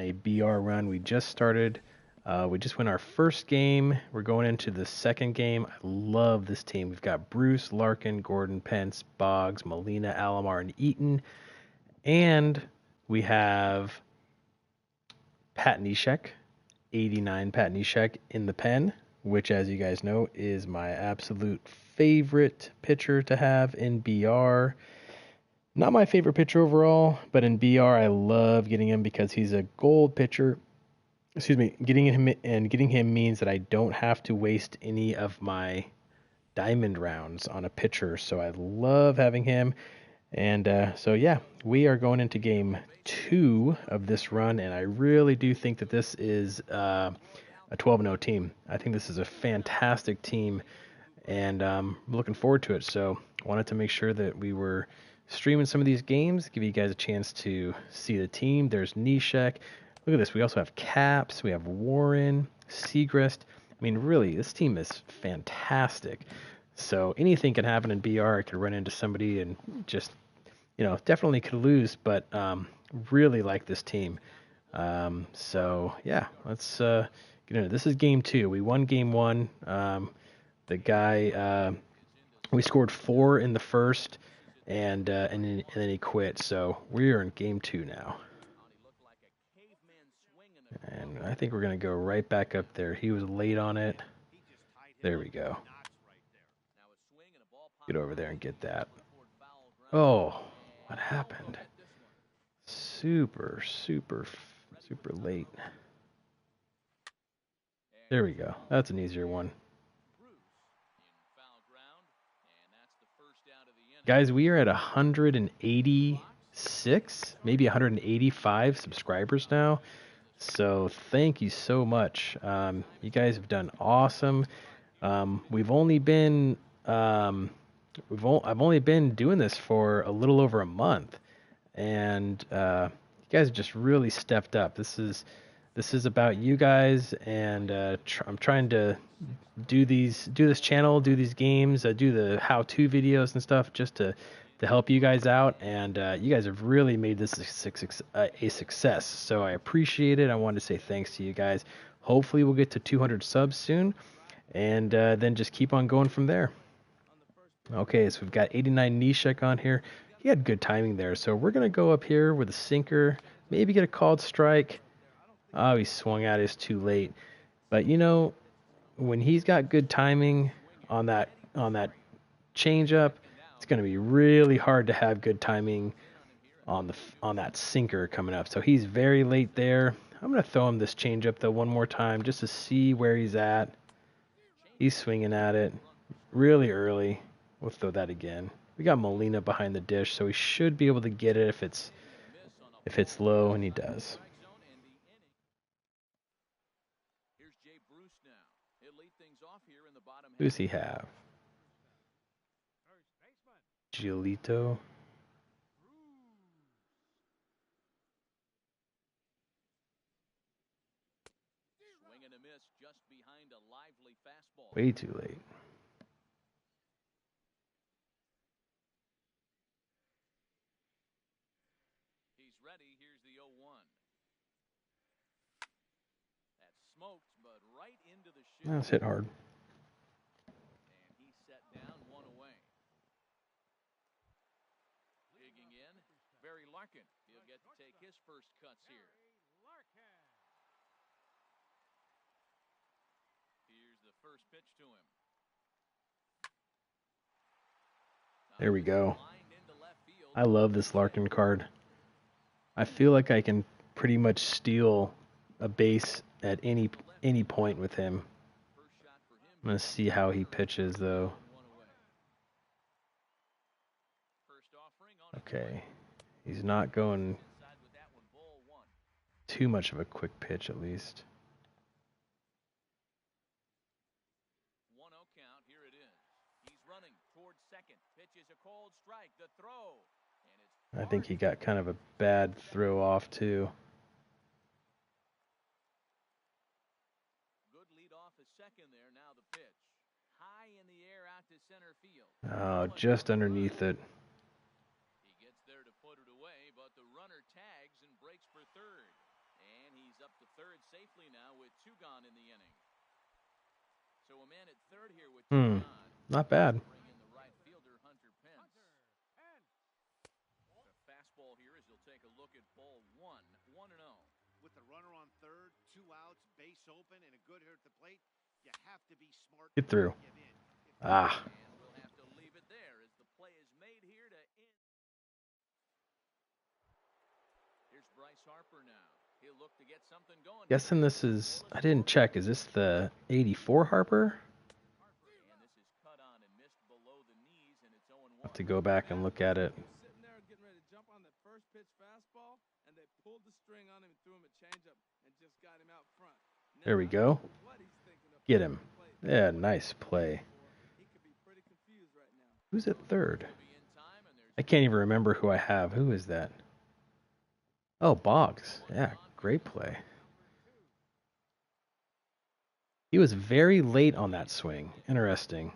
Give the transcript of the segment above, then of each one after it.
a BR run. We just started. We just won our first game. We're going into the second game. I love this team. We've got Bruce, Larkin, Gordon, Pence, Boggs, Molina, Alomar, and Eaton. And we have Pat Neshek, 89 Pat Neshek in the pen, which, as you guys know, is my absolute favorite pitcher to have in BR. Not my favorite pitcher overall, but in BR I love getting him because he's a gold pitcher. Excuse me, getting him means that I don't have to waste any of my diamond rounds on a pitcher, so I love having him. And so yeah, we are going into game 2 of this run, and I really do think that this is a 12-0 team. I think this is a fantastic team, and I'm looking forward to it. So I wanted to make sure that we were streaming some of these games, give you guys a chance to see the team. There's Neshek. Look at this. We also have Caps. We have Warren, Segrist. I mean, really, this team is fantastic. So anything can happen in BR. I could run into somebody and just, definitely could lose, but really like this team. So yeah, let's get into it. This is game 2. We won game 1. The guy, we scored 4 in the first, and then he quit. So we are in game 2 now. And I think we're going to go right back up there. He was late on it. There we go. Get over there and get that. Oh, what happened? Super late. There we go. That's an easier one. Guys, we are at 186, maybe 185 subscribers now. So thank you so much. You guys have done awesome. I've only been doing this for a little over a month, and you guys just really stepped up. This is about you guys, and I'm trying to do this channel, do these games, do the how-to videos and stuff, just to help you guys out, and you guys have really made this a success. So I appreciate it. I wanted to say thanks to you guys. Hopefully we'll get to 200 subs soon, and then just keep on going from there. Okay, so we've got 89 Neshek on here. He had good timing there, so we're going to go up here with a sinker, maybe get a called strike. Oh, he swung at us too late. But when he's got good timing on that changeup, it's going to be really hard to have good timing on that sinker coming up. So he's very late there. I'm going to throw him this changeup though one more time just to see where he's at. He's swinging at it really early. We'll throw that again. We got Molina behind the dish, so he should be able to get it if it's low, and he does. Who's he have? Giolito. Way too late. He's ready. Here's the 0-1. That smoked, but right into the shoe. That's hit hard. And he set down one away. Digging in, Barry Larkin. He'll get to take his first cuts here. Here's the first pitch to him. There we go. I love this Larkin card. I feel like I can pretty much steal a base at any point with him. I'm going to see how he pitches, though. Okay. He's not going too much of a quick pitch, at least. 1-0 count. Here it is. He's running towards second. Pitch is a cold strike. The throw. I think he got kind of a bad throw off, too. Good lead off at second there. Now the pitch. High in the air out to center field. Oh, just underneath it. He gets there to put it away, but the runner tags and breaks for third. And he up to third safely now with 2 gone in the inning. So a man at third here with 2 gone. Not bad. Bring in the right fielder, Hunter Pence. The fastball here as he'll take a look at ball 1, 1-0. With the runner on third, 2 outs, base open, and a good hitter at the plate, you have to be smart. Get through. Ah. And we'll have to leave it there as the play is made here to end. Here's Bryce Harper now. He'll look to get something going. Guessing this is, I didn't check, is this the 84 Harper? And this is cut on and missed below the knees, and it's 0-1. Have to go back and look at it. Sitting there getting ready to jump on the first pitch fastball, and they pulled the string on him and threw him a changeup and just got him out front. There we go. Get him. Yeah, nice play. He could be pretty confused right now. Who's at third? I can't even remember who I have. Who is that? Oh, Boggs. Yeah, great play. He was very late on that swing. Interesting.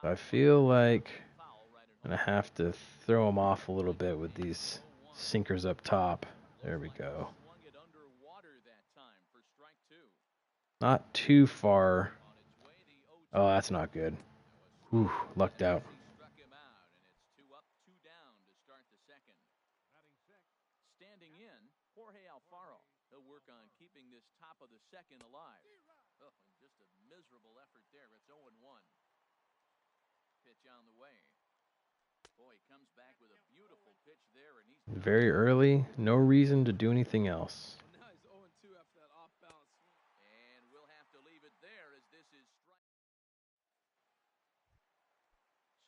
So I feel like I'm going to have to throw him off a little bit with these sinkers up top. There we go. Not too far. Oh, that's not good. Whew, lucked out. Standing in, Jorge Alfaro. He'll work on keeping this top of the second alive. Oh, and just a miserable effort there. It's 0-1. Pitch on the way. Boy, he comes back with a beautiful pitch there, and he's very early. No reason to do anything else. Now he's 0-2 after that off-balance swing. And we'll have to leave it there as this is strike.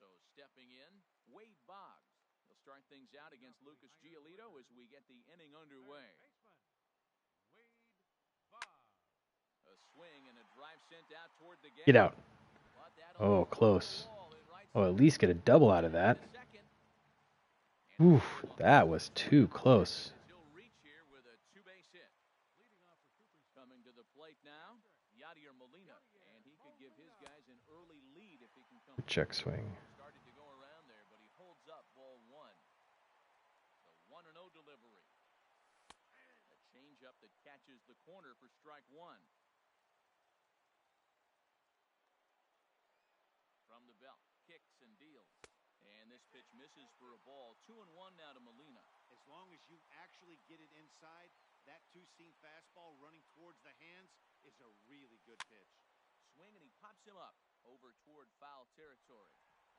So stepping in, Wade Boggs. He'll start things out against Lucas Giolito as we get the inning underway. A swing and a drive sent out toward the gate. Get out. Oh, close. Oh, at least get a double out of that. Oof, that was too close. He'll reach here with a 2-base hit. Coming to the plate now, Yadier Molina, and he could give his guys an early lead if he can come. Check swing. Started to go around there, but he holds up ball 1. The 1-0 delivery. A changeup that catches the corner for strike 1. From the belt, kicks and deals. And this pitch misses for a ball. 2-1 now to Molina. As long as you actually get it inside, that 2-seam fastball running towards the hands is a really good pitch. Swing, and he pops him up over toward foul territory.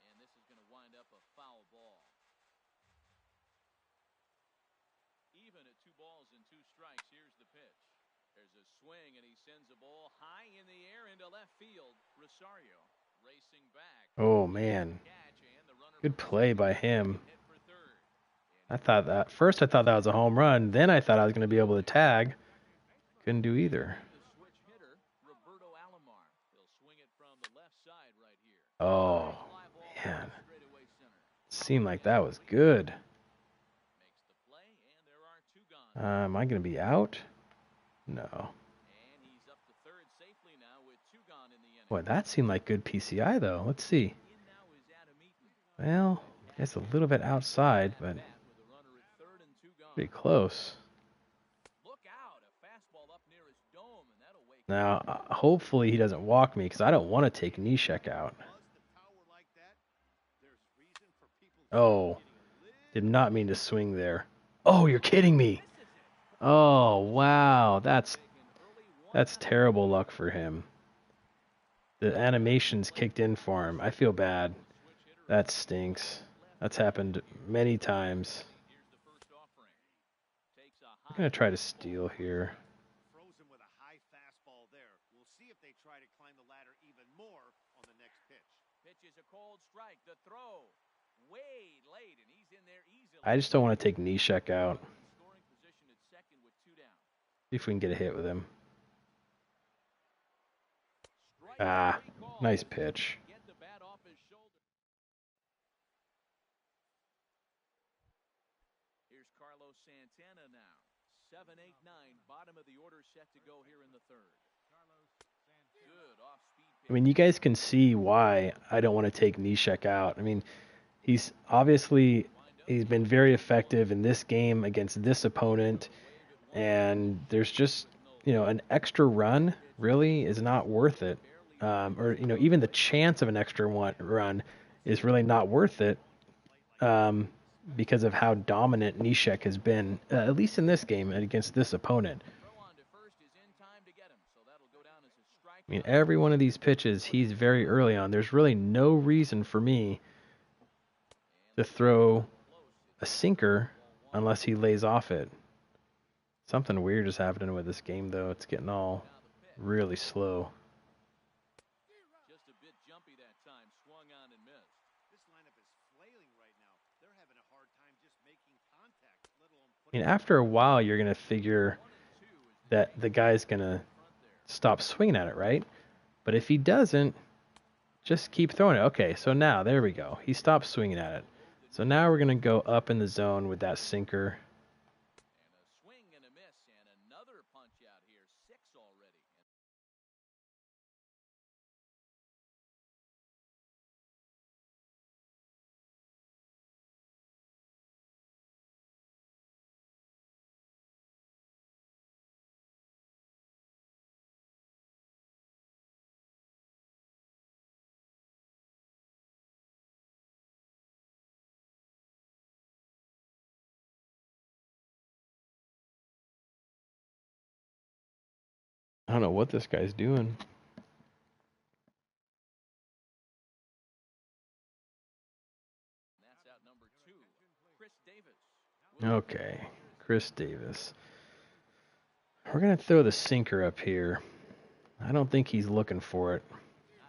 And this is going to wind up a foul ball. Even at 2 balls and 2 strikes, here's the pitch. There's a swing, and he sends a ball high in the air into left field. Rosario racing back. Oh, man. Good play by him. I thought that was a home run. Then I thought I was going to be able to tag. Couldn't do either. Oh, man. Seemed like that was good. Am I going to be out? No. Boy, that seemed like good PCI, though. Let's see. Well, I guess a little bit outside, but pretty close. Now, hopefully he doesn't walk me, because I don't want to take Neshek out. Oh, did not mean to swing there. Oh, you're kidding me. Oh, wow. That's terrible luck for him. The animations kicked in for him. I feel bad. That stinks. That's happened many times. I'm going to try to steal here. Frozen with a high fastball there. We'll see if they try to climb the ladder even more on the next pitch. Pitch is a cold strike. The throw way late, and he's in there easily. I just don't want to take Neshek out. See if we can get a hit with him. Ah, nice pitch. Here's Carlos Santana now. 7, 8, 9, bottom of the order set to go here in the third. Good off-speed pitch. I mean, you guys can see why I don't want to take Neshek out. I mean, he's been very effective in this game against this opponent. And there's just, an extra run really is not worth it. Or, even the chance of an extra run is really not worth it, because of how dominant Nishek has been, at least in this game and against this opponent. I mean, every one of these pitches, he's very early on. There's really no reason for me to throw a sinker unless he lays off it. Something weird is happening with this game, though. It's getting all really slow. Just a bit jumpy that time, swung on and missed. This lineup is flailing right now. They're having a hard time just making contact, let alone I mean, after a while, you're going to figure that the guy's going to stop swinging at it, right? But if he doesn't, just keep throwing it. Okay, so now, there we go. He stopped swinging at it. So now we're going to go up in the zone with that sinker. And a swing and a miss, and another punch out here, 6 already. I don't know what this guy's doing. That's out number 2, Chris Davis. Okay, Chris Davis. We're going to throw the sinker up here. I don't think he's looking for it. Not even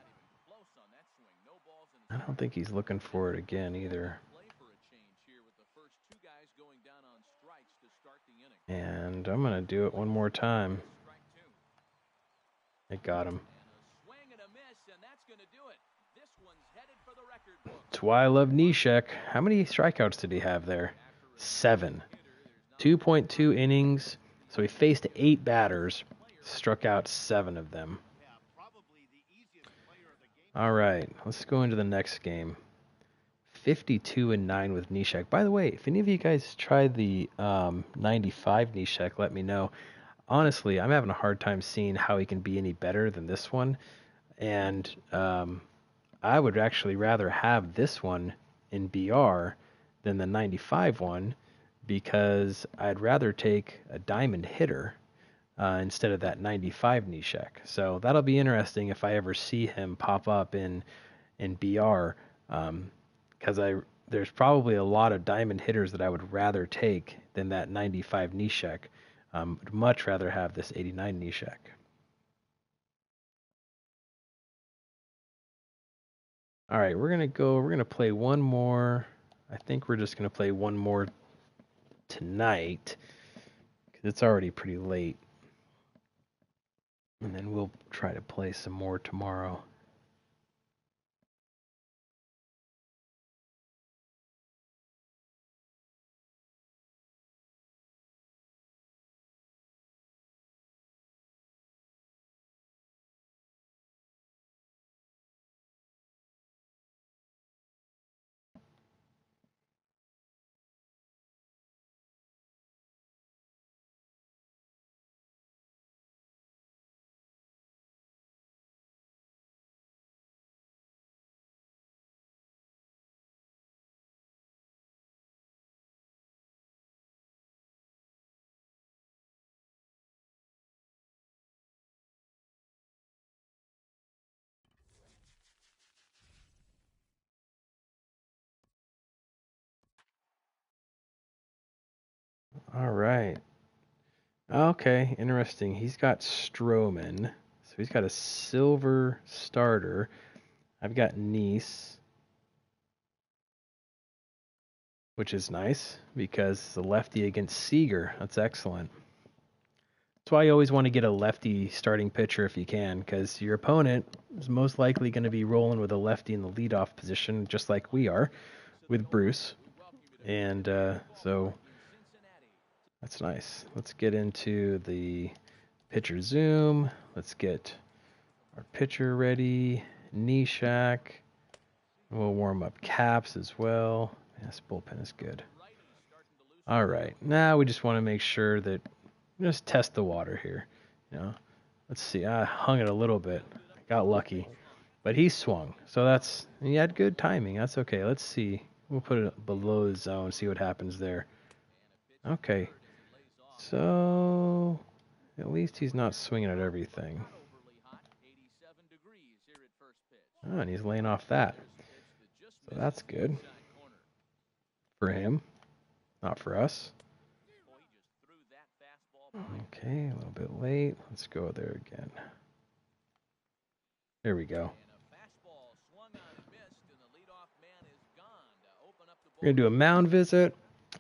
close on that swing. No balls in I don't think he's looking for it again either. play for a change here with the first 2 guys going down on strikes to start the inning. And I'm going to do it one more time. Strike 2. It got him. And a swing and a miss, and that's going to do it. This one's headed for the record book. That's why I love Nishek. How many strikeouts did he have there? 7. 2.2 innings. So he faced 8 batters, struck out 7 of them. probably the easiest player of the game. All right, let's go into the next game. 52-9 with Nishek. By the way, if any of you guys tried the 95 Nishek, let me know. Honestly, I'm having a hard time seeing how he can be any better than this one. And I would actually rather have this one in BR than the 95 one, because I'd rather take a diamond hitter instead of that 95 Nishek. So that'll be interesting if I ever see him pop up in BR, because there's probably a lot of diamond hitters that I would rather take than that 95 Nishek. Would much rather have this 89 Nishek. All right, we're gonna play one more. I think we're just gonna play one more tonight, because it's already pretty late. And then we'll try to play some more tomorrow. All right. Okay, interesting. He's got Stroman, so he's got a silver starter. I've got Nice, which is nice because it's a lefty against Seager. That's excellent. That's why you always want to get a lefty starting pitcher if you can, because your opponent is most likely going to be rolling with a lefty in the leadoff position, just like we are with Bruce. And so that's nice. Let's get into the pitcher zoom. Let's get our pitcher ready. Nishak. We'll warm up Caps as well. This bullpen is good. All right. Now we just want to make sure that Just test the water here. You know, let's see. I hung it a little bit. Got lucky, but he swung. So he had good timing. That's okay. Let's see. We'll put it below the zone. See what happens there. Okay. So at least he's not swinging at everything. Oh, and he's laying off that. So that's good for him, not for us. Okay, a little bit late. Let's go there again. There we go. We're going to do a mound visit.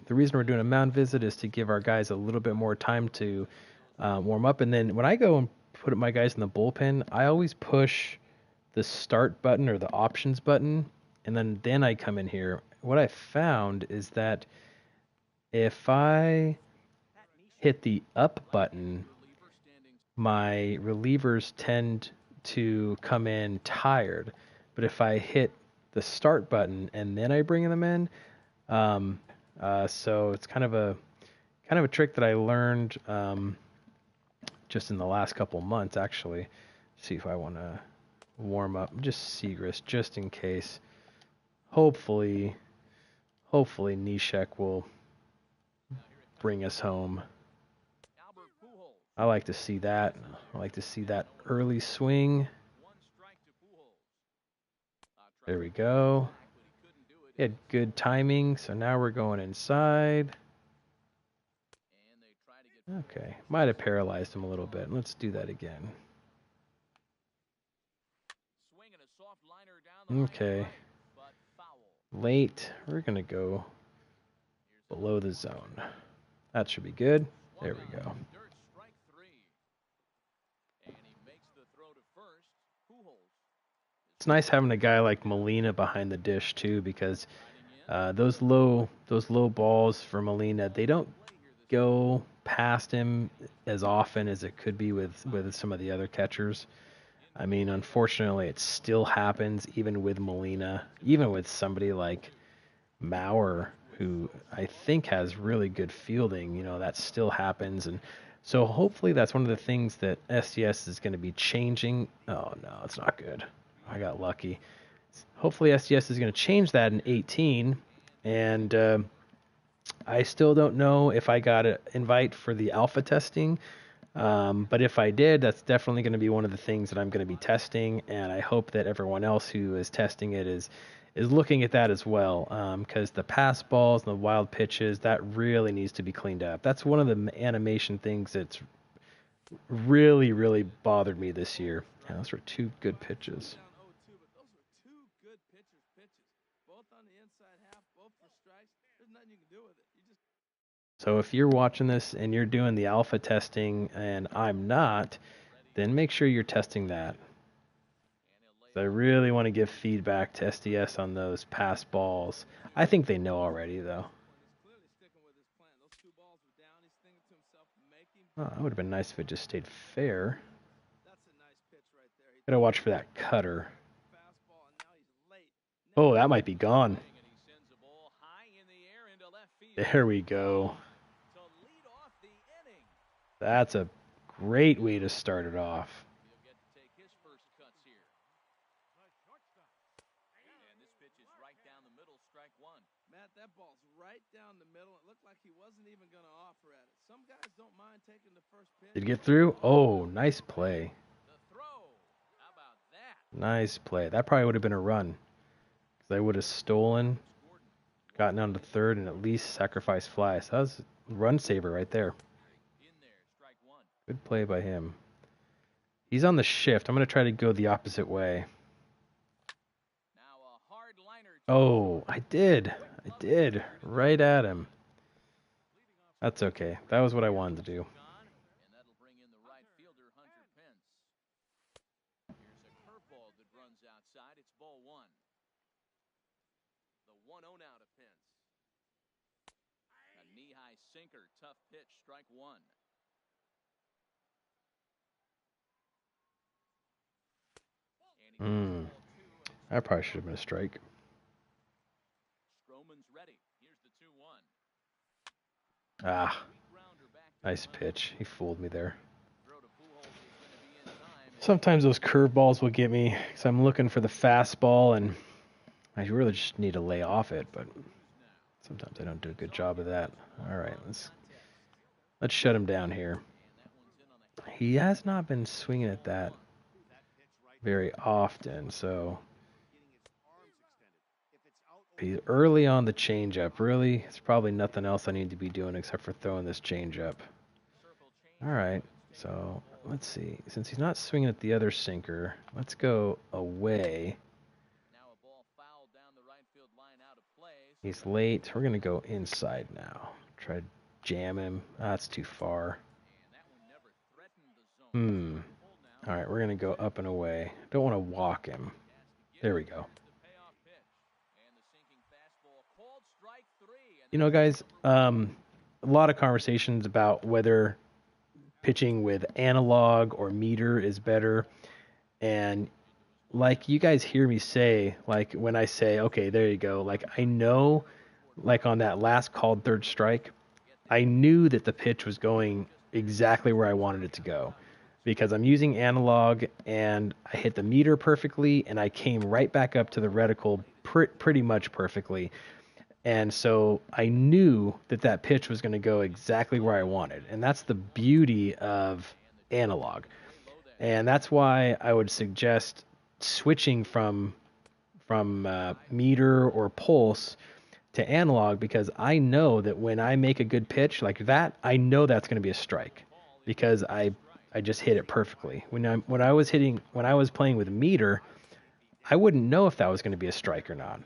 The reason we're doing a mound visit is to give our guys a little bit more time to warm up. And then when I go and put my guys in the bullpen, I always push the start button or the options button, and then I come in here. What I found is that if I hit the up button, my relievers tend to come in tired. But if I hit the start button and then I bring them in, so it's kind of a trick that I learned just in the last couple months, actually. See if I want to warm up just Seagrass, just in case. Hopefully Nishek will bring us home. I like to see that. I like to see that early swing. There we go. He had good timing, so now we're going inside. Okay, might have paralyzed him a little bit. Let's do that again. Okay. Late. We're going to go below the zone. That should be good. There we go. It's nice having a guy like Molina behind the dish too, because those low balls for Molina, they don't go past him as often as it could be with some of the other catchers. I mean, unfortunately, it still happens even with Molina, even with somebody like Mauer, who I think has really good fielding. You know, that still happens, and so hopefully that's one of the things that SDS is going to be changing. Oh no, it's not good. I got lucky. Hopefully SDS is going to change that in 18, and I still don't know if I got an invite for the alpha testing, but if I did, that's definitely going to be one of the things that I'm going to be testing, and I hope that everyone else who is testing it is looking at that as well, because the pass balls and the wild pitches, that really needs to be cleaned up. That's one of the animation things that's really, really bothered me this year. Yeah, those were two good pitches. So if you're watching this and you're doing the alpha testing and I'm not, then make sure you're testing that. So I really want to give feedback to SDS on those pass balls. I think they know already, though. Oh, that would have been nice if it just stayed fair. Gotta watch for that cutter. Oh, that might be gone. There we go. That's a great way to start it off. Matt, that ball's right down the middle. It looked like he wasn't even going to offer at it. Some guys don't mind taking the first pitch. Did it get through? Oh, nice play. Nice play. That probably would have been a run. Because I would have stolen, gotten down to third, and at least sacrificed fly. So that was a run saver right there. Good play by him. He's on the shift. I'm going to try to go the opposite way. Oh, I did. Right at him. That's okay. That was what I wanted to do. Sinker, tough pitch, strike one. That probably should have been a strike. Stroman's ready. Here's the 2-1. Ah. Nice pitch. He fooled me there. Sometimes those curveballs will get me because I'm looking for the fastball, and I really just need to lay off it, but sometimes I don't do a good job of that. All right, let's shut him down here. He has not been swinging at that very often, so he's early on the changeup. Really, it's probably nothing else I need to be doing except for throwing this changeup. All right, so let's see. Since he's not swinging at the other sinker, let's go away. He's late. We're going to go inside now. Try to jam him. That's too far. All right, we're going to go up and away. Don't want to walk him. There we go. You know, guys, a lot of conversations about whether pitching with analog or meter is better. And like you guys hear me say, like when I say, okay, there you go. Like I know, like on that last called third strike, I knew that the pitch was going exactly where I wanted it to go because I'm using analog and I hit the meter perfectly and I came right back up to the reticle pretty much perfectly. And so I knew that that pitch was going to go exactly where I wanted. And that's the beauty of analog. And that's why I would suggest switching from meter or pulse to analog, because I know that when I make a good pitch like that, I know that's going to be a strike because I just hit it perfectly. When I was playing with meter, I wouldn't know if that was going to be a strike or not.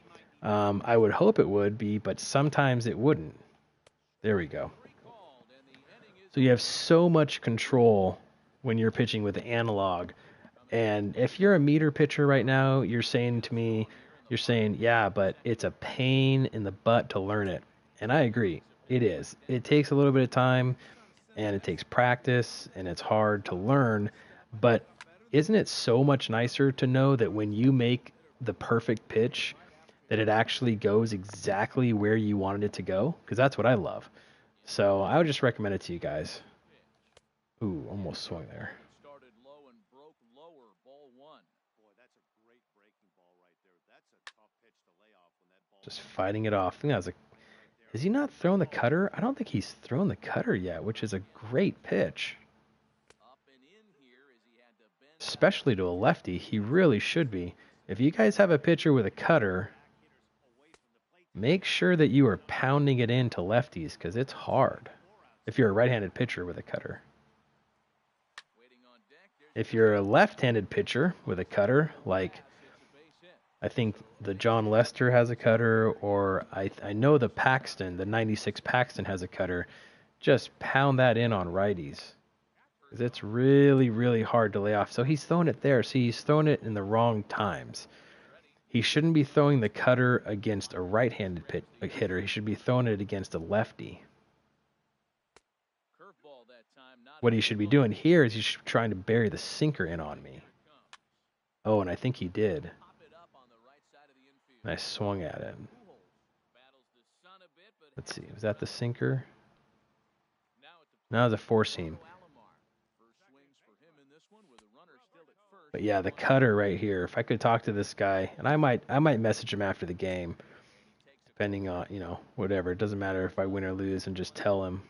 I would hope it would be, but sometimes it wouldn't. There we go. So you have so much control when you're pitching with analog. And if you're a meter pitcher right now, you're saying, yeah, but it's a pain in the butt to learn it. And I agree. It is. It takes a little bit of time and it takes practice and it's hard to learn. But isn't it so much nicer to know that when you make the perfect pitch, that it actually goes exactly where you wanted it to go? Because that's what I love. So I would just recommend it to you guys. Ooh, almost swung there. Just fighting it off. I think that was is he not throwing the cutter? I don't think he's thrown the cutter yet, which is a great pitch. Especially to a lefty, he really should be. If you guys have a pitcher with a cutter, make sure that you are pounding it into lefties because it's hard if you're a right-handed pitcher with a cutter. If you're a left-handed pitcher with a cutter, like I think the John Lester has a cutter, or I know the 96 Paxton has a cutter, just pound that in on righties. Because it's really, really hard to lay off. So he's throwing it there. See, he's throwing it in the wrong times. He shouldn't be throwing the cutter against a right-handed hitter. He should be throwing it against a lefty. What he should be doing here is he's trying to bury the sinker in on me. Oh, and I think he did. And I swung at it. Let's see, was that the sinker? No, it was a four-seam. But yeah, the cutter right here. If I could talk to this guy, and I might message him after the game, depending on, whatever. It doesn't matter if I win or lose, and just tell him.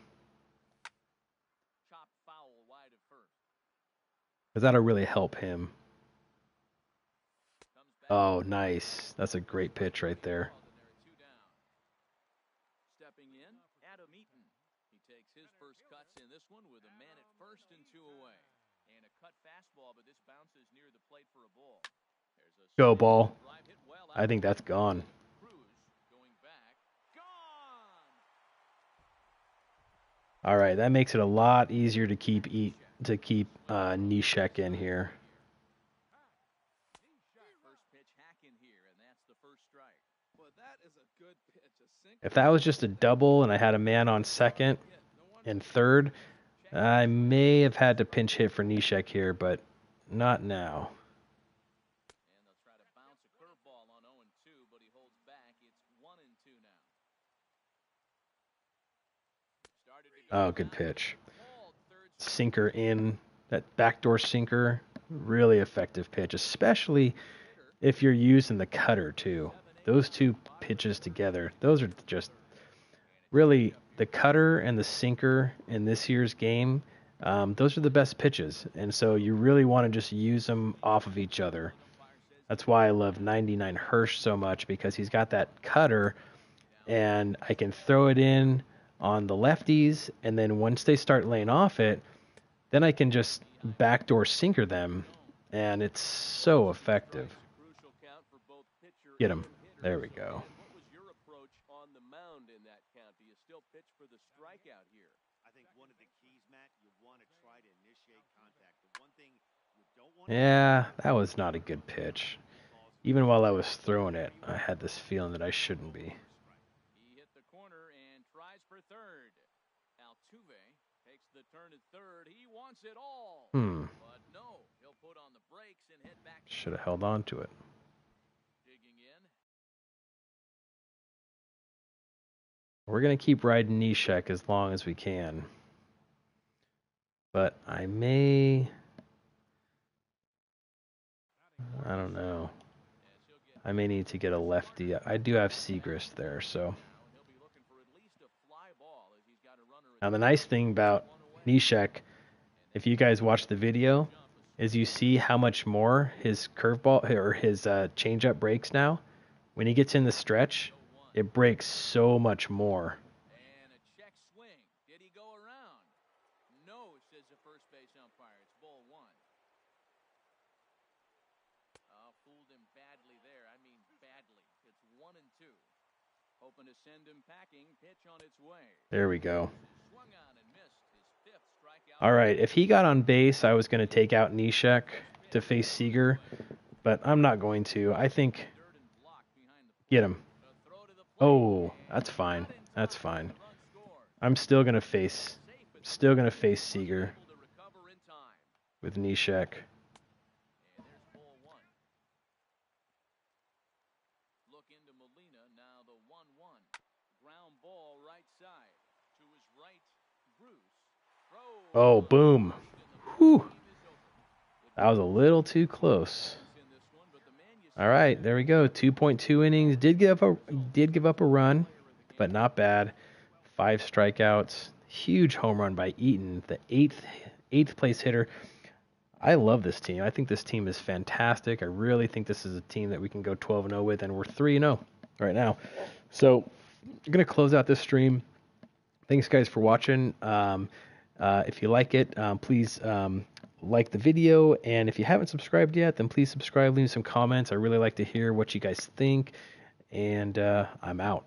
Because that'll really help him. Oh, nice. That's a great pitch right there. Stepping in, Adam Eaton. He takes his first cuts in this one with a man at first and 2 away. And a cut fastball, but this bounces near the plate for a ball. Go ball. I think that's gone. All right, that makes it a lot easier to keep Neshek in here. If that was just a double and I had a man on second and third, I may have had to pinch hit for Neshek here, but not now. Oh, good pitch. sinker in, that backdoor sinker. Really effective pitch, especially if you're using the cutter too. Those two pitches together, those are just really the cutter and the sinker in this year's game. Those are the best pitches, and so you really want to just use them off of each other. That's why I love 99 Hirsch so much, because he's got that cutter, and I can throw it in on the lefties, and then once they start laying off it, then I can just backdoor sinker them, and it's so effective. Get him. There we go. What was your approach on the mound in that count? Do you still pitch for the strikeout here? I think one of the keys, Matt, you want to try to initiate contact. The one thing you don't want Yeah, that was not a good pitch. Even while I was throwing it, I had this feeling that I shouldn't be. He hit the corner and tries for third. Altuve takes the turn at third. He wants it all. But no, he'll put on the brakes and head back. Should have held on to it. Digging in. We're going to keep riding Nishek as long as we can. But I don't know. I may need to get a lefty. I do have Segrist there, so. Now the nice thing about Nishek, if you guys watch the video, is you see how much more his curveball or his changeup breaks now. When he gets in the stretch, it breaks so much more. And a check swing. Did he go around? No, says the first base umpire. It's ball one. Fooled him badly there. I mean badly. It's 1-2. Hoping to send him packing. Pitch on its way. There we go. Swung on and missed his fifth strikeout. All right, if he got on base, I was going to take out Nishek to face Seager, but I'm not going to. I think get him. Oh, that's fine. That's fine. I'm still going to face Seager with Nishek. Look into Molina, now the 1-1. Ground ball right side. To his right, Bruce. Throw. Oh, boom. Whew. That was a little too close. All right, there we go. 2.2 innings. Did give up a run, but not bad. 5 strikeouts. Huge home run by Eaton, the eighth place hitter. I love this team. I think this team is fantastic. I really think this is a team that we can go 12-0 with, and we're 3-0 right now. So I'm going to close out this stream. Thanks, guys, for watching. If you like it, please like the video. And if you haven't subscribed yet, then please subscribe. Leave some comments. I really like to hear what you guys think. And I'm out.